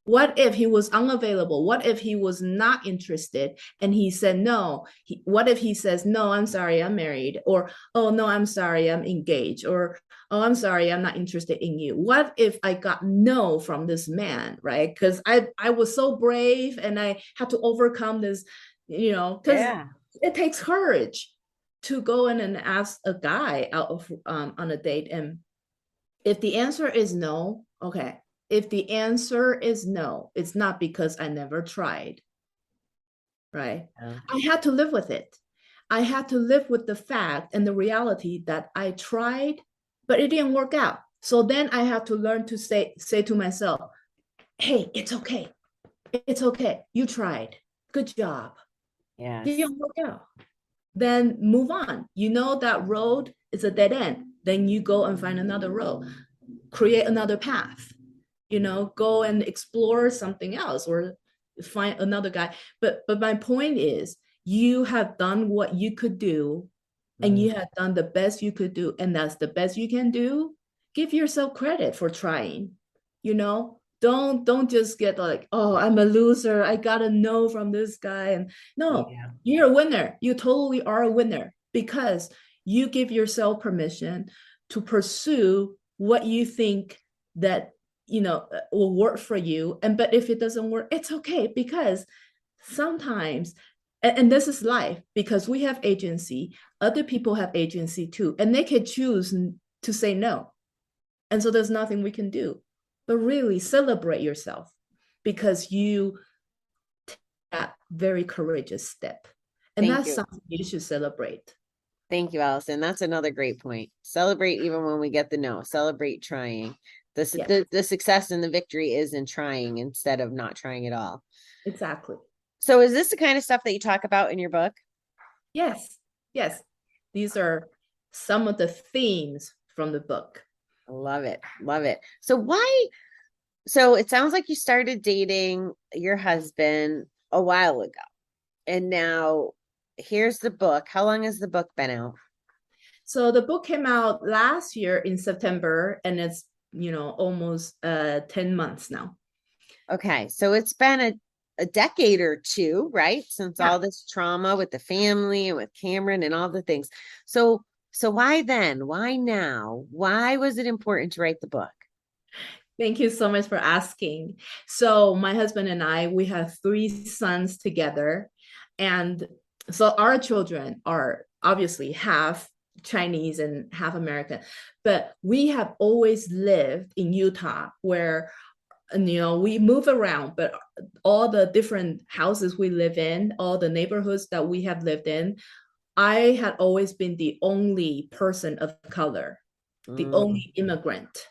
S2: What if he was unavailable? What if he was not interested and he said no? What if he says, no, I'm sorry, I'm married? Or, oh, no, I'm sorry, I'm engaged? Or, oh, I'm sorry, I'm not interested in you. What if I got no from this man, right? Because I was so brave and I had to overcome this, because
S1: Yeah.
S2: it takes courage to go in and ask a guy out of on a date. And if the answer is no, okay. If the answer is no, it's not because I never tried, right?
S1: Yeah.
S2: I had to live with it. I had to live with the fact and the reality that I tried, but it didn't work out. So then I had to learn to say to myself, hey, it's okay. It's okay. You tried. Good job. It
S1: Yes.
S2: didn't work out. Then move on. You know that road is a dead end. Then you go and find another road, create another path, go and explore something else or find another guy. But my point is, you have done what you could do, and
S1: Mm.
S2: you have done the best you could do, and that's the best you can do. Give yourself credit for trying. Don't just get like, oh, I'm a loser, I got a no from this guy. And no,
S1: Yeah.
S2: you're a winner. You totally are a winner because you give yourself permission to pursue what you think that will work for you. And but if it doesn't work, it's okay, because sometimes, and this is life, because we have agency, other people have agency too, and they can choose to say no. And so there's nothing we can do but really celebrate yourself, because you take that very courageous step, and
S1: Thank
S2: that's
S1: you.
S2: something you should celebrate.
S1: Thank you, Allison. That's another great point. Celebrate even when we get the no. Celebrate trying.
S2: Yeah,
S1: The success and the victory is in trying instead of not trying at all.
S2: exactly.
S1: So is this the kind of stuff that you talk about in your book?
S2: Yes, yes, these are some of the themes from the book.
S1: Love it. Love it. So it sounds like you started dating your husband a while ago. And now here's the book. How long has the book been out?
S2: So the book came out last year in September, and it's almost 10 months now.
S1: Okay. So it's been a decade or two, right? Since
S2: Yeah.
S1: all this trauma with the family and with Cameron and all the things. So why then? Why now? Why was it important to write the book?
S2: Thank you so much for asking. So my husband and I, we have three sons together. And so our children are obviously half Chinese and half American, but we have always lived in Utah, where we move around, but all the different houses we live in, all the neighborhoods that we have lived in, I had always been the only person of color, the
S1: Mm,
S2: only immigrant.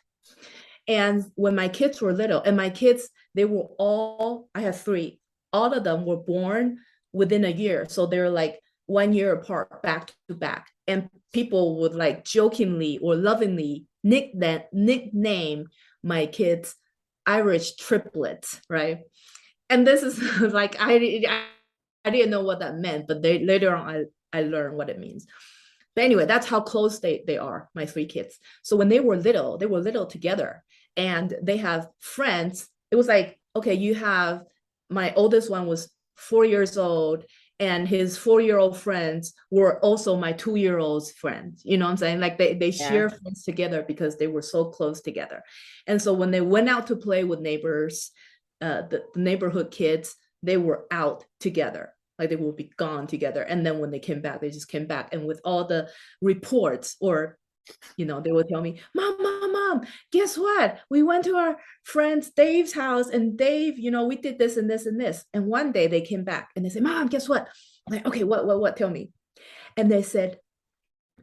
S2: And when my kids were little, and my kids, I have three, all of them were born within a year. So they're like 1 year apart, back to back. And people would like jokingly or lovingly nickname my kids Irish triplets, right? And this is like, I didn't know what that meant, but later on, I learned what it means. But anyway, that's how close they are, my three kids. So when they were little together, and they have friends. It was like, okay, you have, my oldest one was 4 years old, and his 4-year-old friends were also my 2-year-old's friends. You know what I'm saying? Like they
S1: yeah.
S2: share friends together because they were so close together. And so when they went out to play with neighbors, the neighborhood kids, they were out together. Like they will be gone together. And then when they came back, they just came back. And with all the reports, or they would tell me, mom, guess what? We went to our friend's Dave's house, and Dave, we did this and this and this. And one day they came back and they said, Mom, guess what? I'm like, okay, what? Tell me. And they said,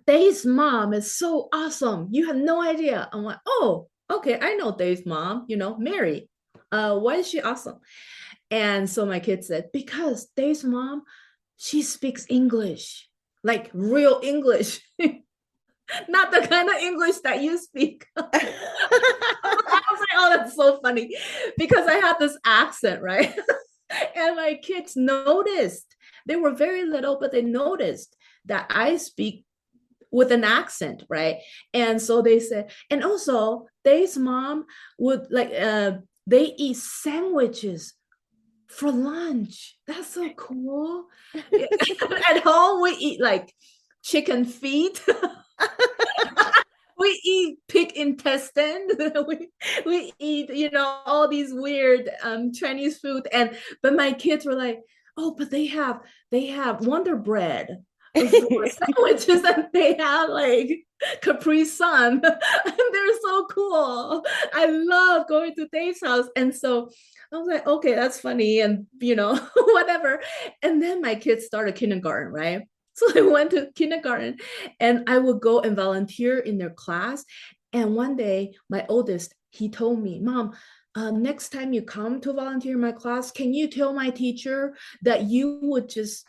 S2: Dave's mom is so awesome. You have no idea. I'm like, oh, okay, I know Dave's mom, Mary. Why is she awesome? And so my kid said, because Dave's mom, she speaks English, like real English. not the kind of English that you speak. I was like, oh, that's so funny because I had this accent, right? And my kids noticed. They were very little, but they noticed that I speak with an accent, right? And so they said, and also Dave's mom would like they eat sandwiches for lunch. That's so cool. At home, we eat like chicken feet. We eat pig intestine. We eat, all these weird Chinese food. But my kids were like, oh, but they have Wonder Bread for sandwiches, and they have like Capri Sun. And they're so cool. I love going to Dave's house. And so I was like, okay, that's funny. And whatever. And then my kids started kindergarten, right? So I went to kindergarten and I would go and volunteer in their class. And one day, my oldest, he told me, Mom, next time you come to volunteer in my class, can you tell my teacher that you would just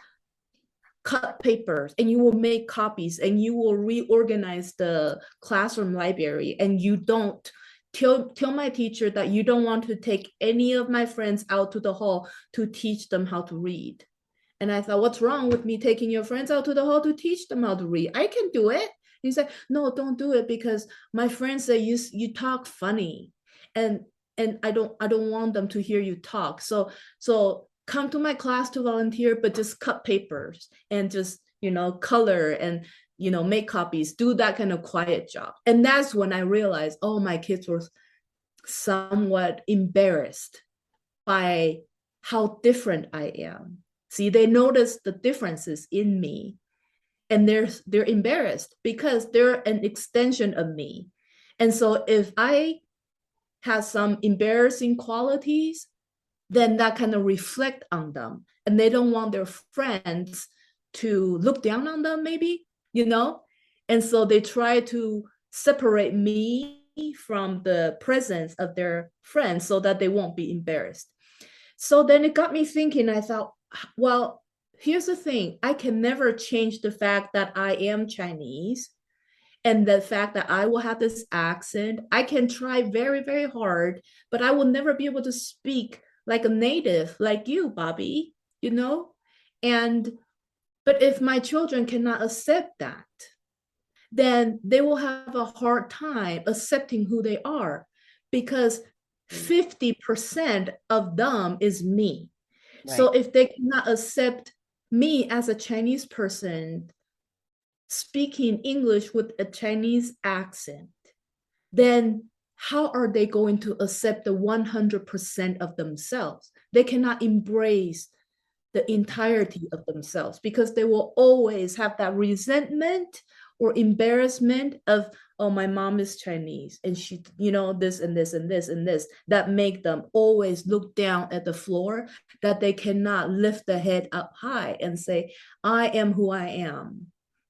S2: cut papers and you will make copies and you will reorganize the classroom library, and you don't tell my teacher that you don't want to take any of my friends out to the hall to teach them how to read. And I thought, what's wrong with me taking your friends out to the hall to teach them how to read? I can do it. He said, no, don't do it because my friends say you talk funny, and I don't want them to hear you talk. So come to my class to volunteer, but just cut papers and just color and make copies, do that kind of quiet job. And that's when I realized, oh, my kids were somewhat embarrassed by how different I am. See, they notice the differences in me, and they're embarrassed because they're an extension of me. And so if I have some embarrassing qualities, then that kind of reflect on them, and they don't want their friends to look down on them, maybe. And so they try to separate me from the presence of their friends so that they won't be embarrassed. So then it got me thinking. I thought, well, here's the thing. I can never change the fact that I am Chinese and the fact that I will have this accent. I can try very, very hard, but I will never be able to speak like a native, like you, Bobby, you know? And, but if my children cannot accept that, then they will have a hard time accepting who they are, because 50% of them is me. Right. So if they cannot accept me as a Chinese person speaking English with a Chinese accent, then how are they going to accept the 100% of themselves? They cannot embrace the entirety of themselves because they will always have that resentment or embarrassment of, oh, my mom is Chinese and she, this and this and this and this, that make them always look down at the floor, that they cannot lift the head up high and say, I am who I am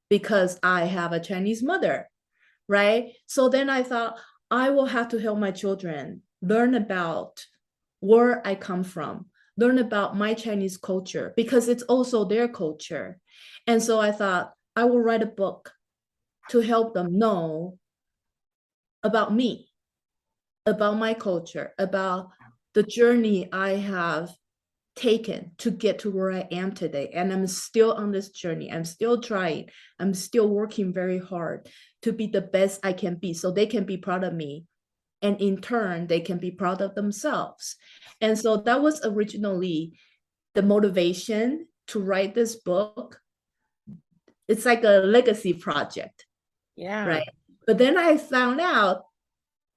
S2: because I have a Chinese mother, right? So then I thought, I will have to help my children learn about where I come from, learn about my Chinese culture, because it's also their culture. And so I thought I will write a book to help them know about me, about my culture, about the journey I have taken to get to where I am today. And I'm still on this journey. I'm still trying. I'm still working very hard to be the best I can be so they can be proud of me. And in turn, they can be proud of themselves. And so that was originally the motivation to write this book. It's like a legacy project.
S1: Yeah.
S2: Right. But then I found out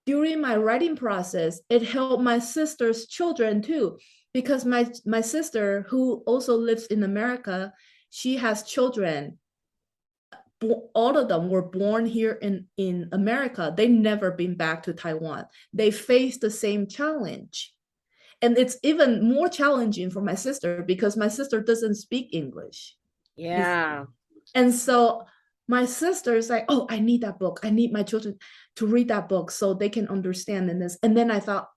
S2: during my writing process, it helped my sister's children too, because my sister, who also lives in America, she has children. All of them were born here in America. They never been back to Taiwan. They face the same challenge. And it's even more challenging for my sister because my sister doesn't speak English.
S1: Yeah.
S2: And so my sister is like, oh, I need that book. I need my children to read that book so they can understand in this. And then I thought,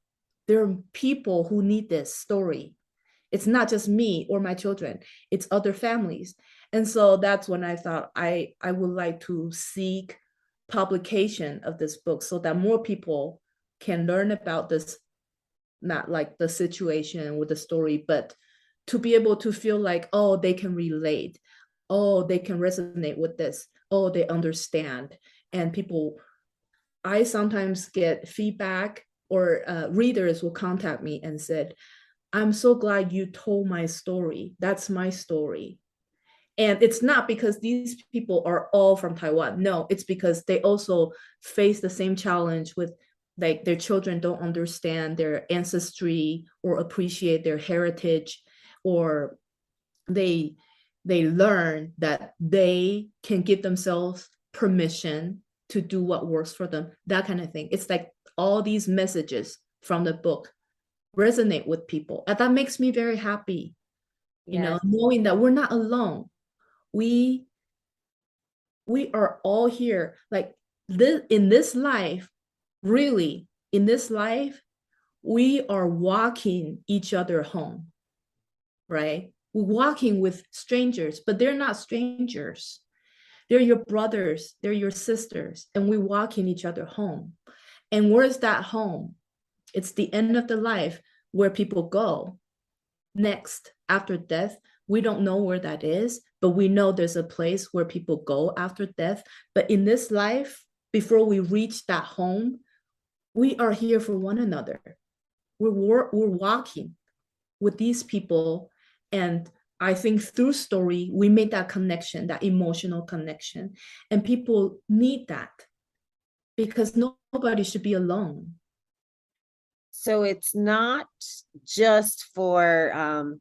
S2: there are people who need this story. It's not just me or my children, it's other families. And so that's when I thought I would like to seek publication of this book so that more people can learn about this, not like the situation with the story, but to be able to feel like, oh, they can relate, oh, they can resonate with this, oh, they understand. And people, I sometimes get feedback, or readers will contact me and said, I'm so glad you told my story. That's my story. And it's not because these people are all from Taiwan. No, it's because they also face the same challenge with, like, their children don't understand their ancestry or appreciate their heritage, or they learn that they can give themselves permission to do what works for them, that kind of thing. It's like all these messages from the book resonate with people. And that makes me very happy,
S1: Yes.
S2: knowing that we're not alone. We are all here. Like this, in this life, really, in this life, we are walking each other home, right? We're walking with strangers, but they're not strangers. They're your brothers, they're your sisters, and we walk in each other home. And where's that home? It's the end of the life, where people go next after death. We don't know where that is, but we know there's a place where people go after death. But in this life, before we reach that home, we are here for one another. We're walking with these people. And I think through story, we made that connection, that emotional connection. And people need that, because nobody should be alone.
S1: So it's not just for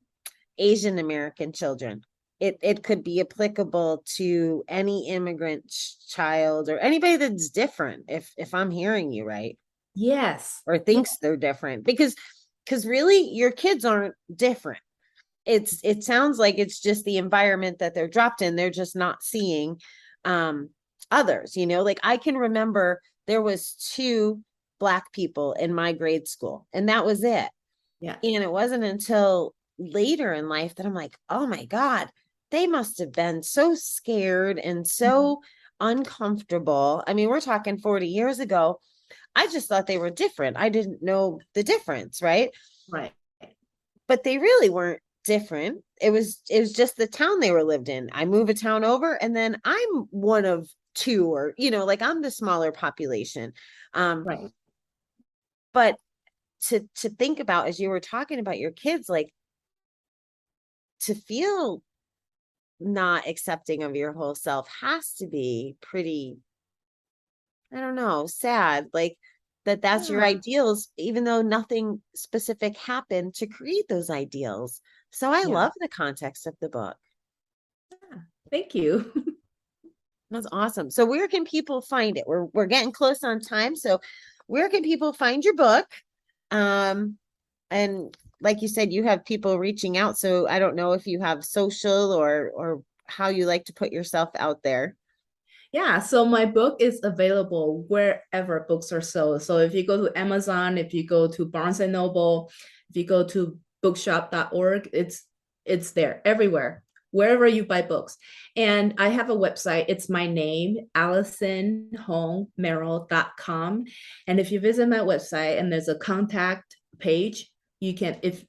S1: Asian American children. It could be applicable to any immigrant child or anybody that's different, if I'm hearing you right,
S2: Yes.
S1: or thinks they're different, because really your kids aren't different. It sounds like it's just the environment that they're dropped in. They're just not seeing others, like I can remember there was 2 Black people in my grade school, and that was it.
S2: Yeah.
S1: And it wasn't until later in life that I'm like, oh my God, they must have been so scared and so uncomfortable. I mean, we're talking 40 years ago. I just thought they were different. I didn't know the difference, right?
S2: Right.
S1: But they really weren't different. It was just the town they were lived in. I move a town over, and then I'm one of 2, or like I'm the smaller population.
S2: Right.
S1: But to think about, as you were talking about your kids, like to feel not accepting of your whole self has to be pretty, I don't know, sad. Like that's your
S2: Yeah.
S1: ideals, even though nothing specific happened to create those ideals. So I
S2: Yeah.
S1: love the context of the book.
S2: Yeah. Thank you.
S1: That's awesome. So where can people find it? We're getting close on time. So where can people find your book? And like you said, you have people reaching out. So I don't know if you have social or how you like to put yourself out there.
S2: Yeah, so my book is available wherever books are sold. So if you go to Amazon, if you go to Barnes and Noble, if you go to bookshop.org, it's there everywhere, wherever you buy books. And I have a website. It's my name, AllisonHongMerill.com. And if you visit my website and there's a contact page, you can, if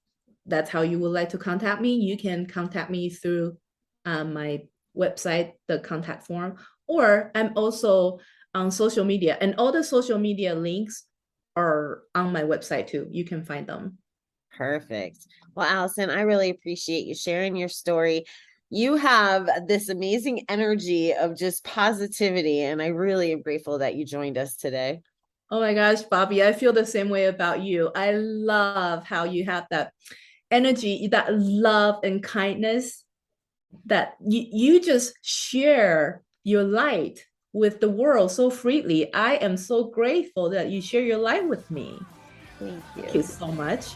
S2: that's how you would like to contact me, you can contact me through my website, the contact form, or I'm also on social media, and all the social media links are on my website too. You can find them.
S1: Perfect. Well, Allison, I really appreciate you sharing your story. You have this amazing energy of just positivity, and I really am grateful that you joined us today.
S2: Oh my gosh, Bobby, I feel the same way about you. I love how you have that energy, that love and kindness, that you just share your light with the world so freely. I am so grateful that you share your light with me.
S1: Thank you.
S2: Thank you so much.